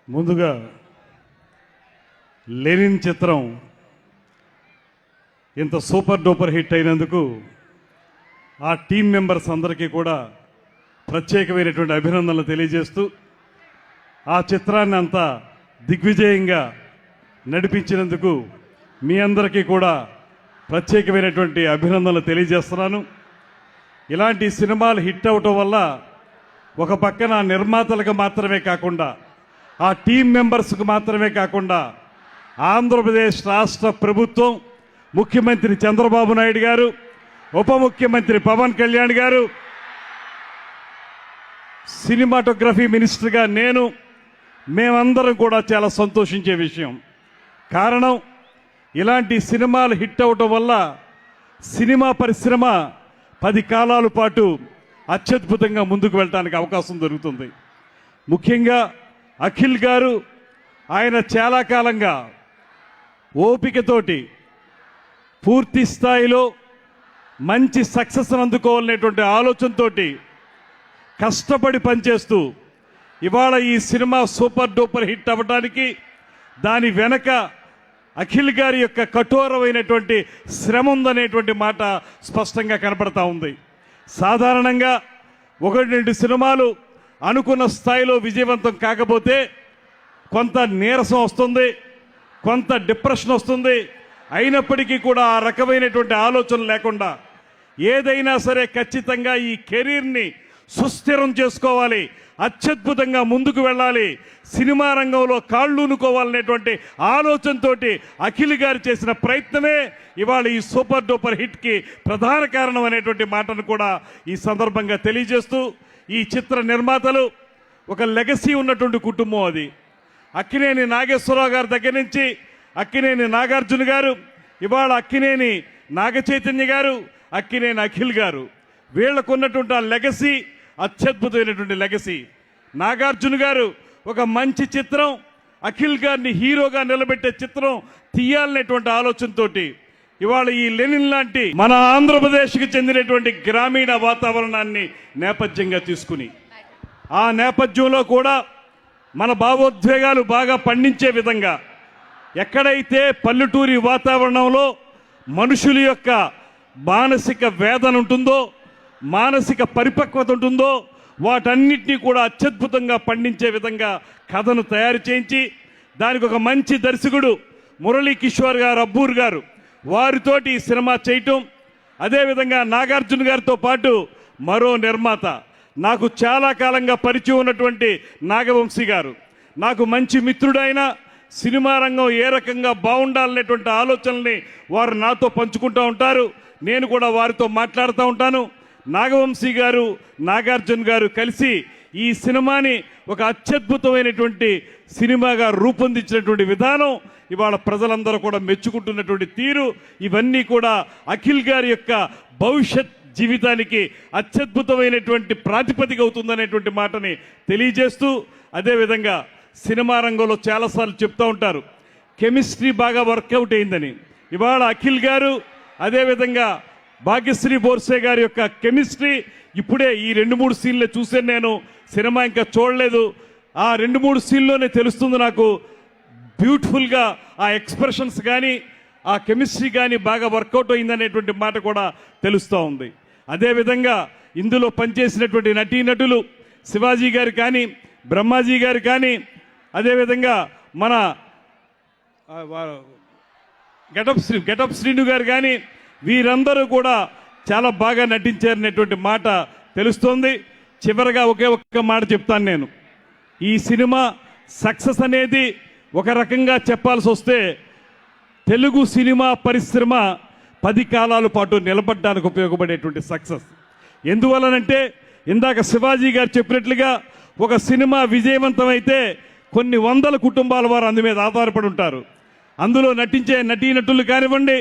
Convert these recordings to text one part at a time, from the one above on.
ముందుగా లెనిన్ చిత్రం ఇంత సూపర్ డూపర్ హిట్ అయినందుకు ఆ టీం మెంబర్స్ అందరికీ కూడా ప్రత్యేకమైనటువంటి అభినందనలు తెలియజేస్తూ ఆ చిత్రాన్ని అంతా దిగ్విజయంగా నడిపించినందుకు మీ అందరికీ కూడా ప్రత్యేకమైనటువంటి అభినందనలు తెలియజేస్తున్నాను. ఇలాంటి సినిమాలు హిట్ అవటం వల్ల ఒక పక్కన నిర్మాతలకు మాత్రమే కాకుండా ఆ టీం మెంబర్స్కు మాత్రమే కాకుండా ఆంధ్రప్రదేశ్ రాష్ట్ర ప్రభుత్వం, ముఖ్యమంత్రి చంద్రబాబు నాయుడు గారు, ఉప ముఖ్యమంత్రి పవన్ కళ్యాణ్ గారు, సినిమాటోగ్రఫీ మినిస్టర్గా మేమందరం కూడా చాలా సంతోషించే విషయం. కారణం, ఇలాంటి సినిమాలు హిట్ అవటం వల్ల సినిమా పరిశ్రమ 10 కాలాల పాటు అత్యద్భుతంగా ముందుకు వెళ్ళడానికి అవకాశం దొరుకుతుంది. ముఖ్యంగా అఖిల్ గారు, ఆయన చాలా కాలంగా ఓపికతోటి పూర్తి స్థాయిలో మంచి సక్సెస్ అందుకోవాలనేటువంటి ఆలోచనతో కష్టపడి పనిచేస్తూ ఇవాళ ఈ సినిమా సూపర్ డూపర్ హిట్ అవ్వడానికి దాని వెనక అఖిల్ గారి యొక్క కఠోరమైనటువంటి శ్రమ ఉందనేటువంటి మాట స్పష్టంగా కనపడతా ఉంది. సాధారణంగా 1-2 సినిమాలు అనుకున్న స్థాయిలో విజయవంతం కాకపోతే కొంత నీరసం వస్తుంది, కొంత డిప్రెషన్ వస్తుంది. అయినప్పటికీ కూడా ఆ రకమైనటువంటి ఆలోచన లేకుండా ఏదైనా సరే ఖచ్చితంగా ఈ కెరీర్ని సుస్థిరం చేసుకోవాలి, అత్యద్భుతంగా ముందుకు వెళ్ళాలి, సినిమా రంగంలో కాళ్ళూనుకోవాలనేటువంటి ఆలోచనతోటి అఖిల్ గారు చేసిన ప్రయత్నమే ఇవాళ ఈ సూపర్ డూపర్ హిట్కి ప్రధాన కారణం అనేటువంటి మాటను కూడా ఈ సందర్భంగా తెలియజేస్తూ, ఈ చిత్ర నిర్మాతలు ఒక లెగసీ ఉన్నటువంటి కుటుంబం. అది అక్కినేని నాగేశ్వరరావు గారి దగ్గర నుంచి అక్కినేని నాగార్జున గారు, ఇవాళ అక్కినేని నాగచైతన్య గారు, అక్కినేని అఖిల్ గారు, వీళ్లకున్నటువంటి ఆ లెగసీ అత్యద్భుతమైనటువంటి లెగసీ. నాగార్జున గారు ఒక మంచి చిత్రం, అఖిల్ గారిని హీరోగా నిలబెట్టే చిత్రం తీయాలనేటువంటి ఆలోచనతో ఇవాళ ఈ లెనిన్ లాంటి మన ఆంధ్రప్రదేశ్కి చెందినటువంటి గ్రామీణ వాతావరణాన్ని నేపథ్యంగా తీసుకుని ఆ నేపథ్యంలో కూడా మన భావోద్వేగాలు బాగా పండించే విధంగా, ఎక్కడైతే పల్లెటూరి వాతావరణంలో మనుషుల యొక్క మానసిక వేదన ఉంటుందో, మానసిక పరిపక్వత ఉంటుందో, వాటన్నిటినీ కూడా అత్యద్భుతంగా పండించే విధంగా కథను తయారు చేయించి దానికి ఒక మంచి దర్శకుడు మురళీ కిషోర్ గారు, అబ్బూర్ గారు, వారితోటి ఈ సినిమా చేయటం, అదేవిధంగా నాగార్జున గారితో పాటు మరో నిర్మాత, నాకు చాలా కాలంగా పరిచయం ఉన్నటువంటి నాగవంశీ గారు, నాకు మంచి మిత్రుడైన, సినిమా రంగం ఏ రకంగా బాగుండాలనేటువంటి ఆలోచనల్ని వారు నాతో పంచుకుంటూ ఉంటారు, నేను కూడా వారితో మాట్లాడుతూ ఉంటాను. నాగవంశీ గారు, నాగార్జున గారు కలిసి ఈ సినిమాని ఒక అత్యద్భుతమైనటువంటి సినిమాగా రూపొందించినటువంటి విధానం, ఇవాళ ప్రజలందరూ కూడా మెచ్చుకుంటున్నటువంటి తీరు, ఇవన్నీ కూడా అఖిల్ గారి యొక్క భవిష్యత్ జీవితానికి అత్యద్భుతమైనటువంటి ప్రాతిపదిక అవుతుందనేటువంటి మాటని తెలియజేస్తూ, అదేవిధంగా సినిమా రంగంలో చాలాసార్లు చెప్తూ ఉంటారు కెమిస్ట్రీ బాగా వర్కౌట్ అయిందని. ఇవాళ అఖిల్ గారు, అదేవిధంగా భాగ్యశ్రీ బోర్సే గారి యొక్క కెమిస్ట్రీ ఇప్పుడే ఈ 2-3 సీన్లే చూసాను నేను, సినిమా ఇంకా చూడలేదు. ఆ 2-3 సీన్లోనే తెలుస్తుంది నాకు బ్యూటిఫుల్గా ఆ ఎక్స్ప్రెషన్స్ కానీ ఆ కెమిస్ట్రీ కానీ బాగా వర్కౌట్ అయిందనేటువంటి మాట కూడా తెలుస్తూ ఉంది. అదేవిధంగా ఇందులో పనిచేసినటువంటి నటీనటులు శివాజీ గారు కానీ, బ్రహ్మాజీ గారు కానీ, అదేవిధంగా మన గెటప్ శ్రీను గారు కానీ, వీరందరూ కూడా చాలా బాగా నటించారనేటువంటి మాట తెలుస్తోంది. చివరగా ఒకే ఒక్క మాట చెప్తాను నేను, ఈ సినిమా సక్సెస్ అనేది ఒక రకంగా చెప్పాల్సి వస్తే తెలుగు సినిమా పరిశ్రమ 10 కాలాల పాటు నిలబడడానికి ఉపయోగపడేటువంటి సక్సెస్. ఎందువలనంటే ఇందాక శివాజీ గారు చెప్పినట్లుగా ఒక సినిమా విజయవంతమైతే కొన్ని వందల కుటుంబాల వారు అందు మీద ఆధారపడి ఉంటారు. అందులో నటించే నటీనటులు కానివ్వండి,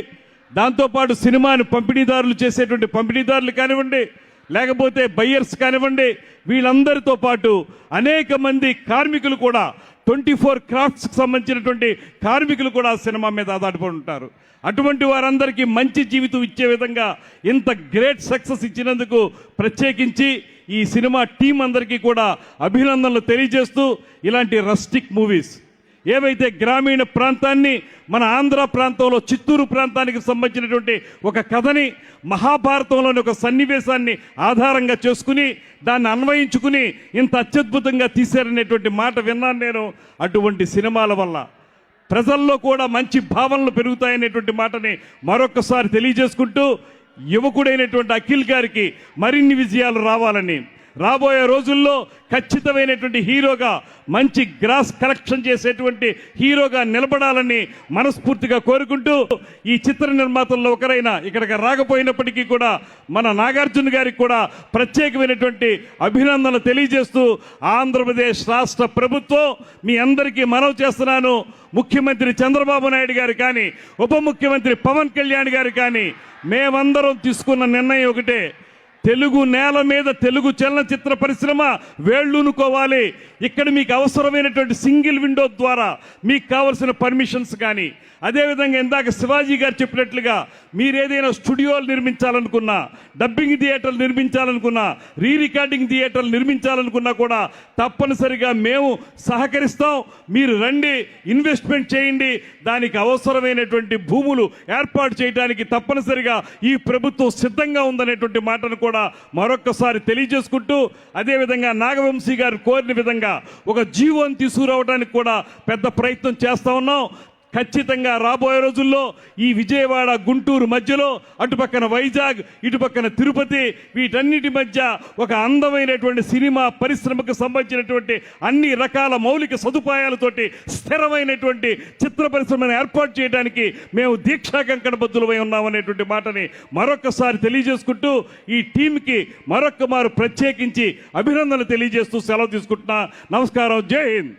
దాంతోపాటు సినిమాను పంపిణీదారులు చేసేటువంటి పంపిణీదారులు కానివ్వండి, లేకపోతే బయ్యర్స్ కానివ్వండి, వీళ్ళందరితో పాటు అనేక మంది కార్మికులు కూడా 24 క్రాఫ్ట్స్కి సంబంధించినటువంటి కార్మికులు కూడా సినిమా మీద ఆధారపడి ఉంటారు. అటువంటి వారందరికీ మంచి జీవితం ఇచ్చే విధంగా ఇంత గ్రేట్ సక్సెస్ ఇచ్చినందుకు ప్రత్యేకించి ఈ సినిమా టీం అందరికీ కూడా అభినందనలు తెలియజేస్తూ ఇలాంటి రస్టిక్ మూవీస్ ఏవైతే గ్రామీణ ప్రాంతాన్ని మన ఆంధ్ర ప్రాంతంలో చిత్తూరు ప్రాంతానికి సంబంధించినటువంటి ఒక కథని మహాభారతంలోని ఒక సన్నివేశాన్ని ఆధారంగా చేసుకుని దాన్ని అన్వయించుకుని ఇంత అత్యద్భుతంగా తీశారనేటువంటి మాట విన్నాను నేను. అటువంటి సినిమాల వల్ల ప్రజల్లో కూడా మంచి భావనలు పెరుగుతాయనేటువంటి మాటని మరొకసారి తెలియజేసుకుంటూ యువకుడైనటువంటి అఖిల్ గారికి మరిన్ని విజయాలు రావాలని, రాబోయే రోజుల్లో ఖచ్చితమైనటువంటి హీరోగా మంచి గ్రాస్ కలెక్షన్ చేసేటువంటి హీరోగా నిలబడాలని మనస్ఫూర్తిగా కోరుకుంటూ ఈ చిత్ర నిర్మాతల్లో ఒకరైన ఇక్కడికి రాకపోయినప్పటికీ కూడా మన నాగార్జున గారికి కూడా ప్రత్యేకమైనటువంటి అభినందనలు తెలియజేస్తూ ఆంధ్రప్రదేశ్ రాష్ట్ర ప్రభుత్వం మీ అందరికీ మనవి చేస్తున్నాను. ముఖ్యమంత్రి చంద్రబాబు నాయుడు గారు కానీ ఉప ముఖ్యమంత్రి పవన్ కళ్యాణ్ గారు కానీ మేమందరం తీసుకున్న నిర్ణయం ఒకటే, తెలుగు నేల మీద తెలుగు చలనచిత్ర పరిశ్రమ వేళ్ళూనుకోవాలి. ఇక్కడ మీకు అవసరమైనటువంటి సింగిల్ విండో ద్వారా మీకు కావలసిన పర్మిషన్స్ కానీ, అదేవిధంగా ఇందాక శివాజీ గారు చెప్పినట్లుగా మీరు ఏదైనా స్టూడియోలు నిర్మించాలనుకున్నా, డబ్బింగ్ థియేటర్లు నిర్మించాలనుకున్నా, రీ రికార్డింగ్ థియేటర్లు నిర్మించాలనుకున్నా కూడా తప్పనిసరిగా మేము సహకరిస్తాం. మీరు రండి, ఇన్వెస్ట్మెంట్ చేయండి, దానికి అవసరమైనటువంటి భూములు ఏర్పాటు చేయడానికి తప్పనిసరిగా ఈ ప్రభుత్వం సిద్ధంగా ఉందనేటువంటి మాటను కూడా మరొక్కసారి తెలియజేసుకుంటూ, అదేవిధంగా నాగవంశీ గారు కోరిన విధంగా ఒక జీవోని తీసుకురావడానికి కూడా పెద్ద ప్రయత్నం చేస్తా ఉన్నాం. ఖచ్చితంగా రాబోయే రోజుల్లో ఈ విజయవాడ గుంటూరు మధ్యలో అటుపక్కన వైజాగ్ ఇటుపక్కన తిరుపతి వీటన్నిటి మధ్య ఒక అందమైనటువంటి సినిమా పరిశ్రమకు సంబంధించినటువంటి అన్ని రకాల మౌలిక సదుపాయాలతోటి స్థిరమైనటువంటి చిత్ర పరిశ్రమను ఏర్పాటు చేయడానికి మేము దీక్షా కంకణబద్ధులమై ఉన్నామనేటువంటి మాటని మరొకసారి తెలియజేసుకుంటూ ఈ టీంకి మరొక్క మారు ప్రత్యేకించి అభినందనలు తెలియజేస్తూ సెలవు తీసుకుంటున్నా. నమస్కారం. జై హింద్.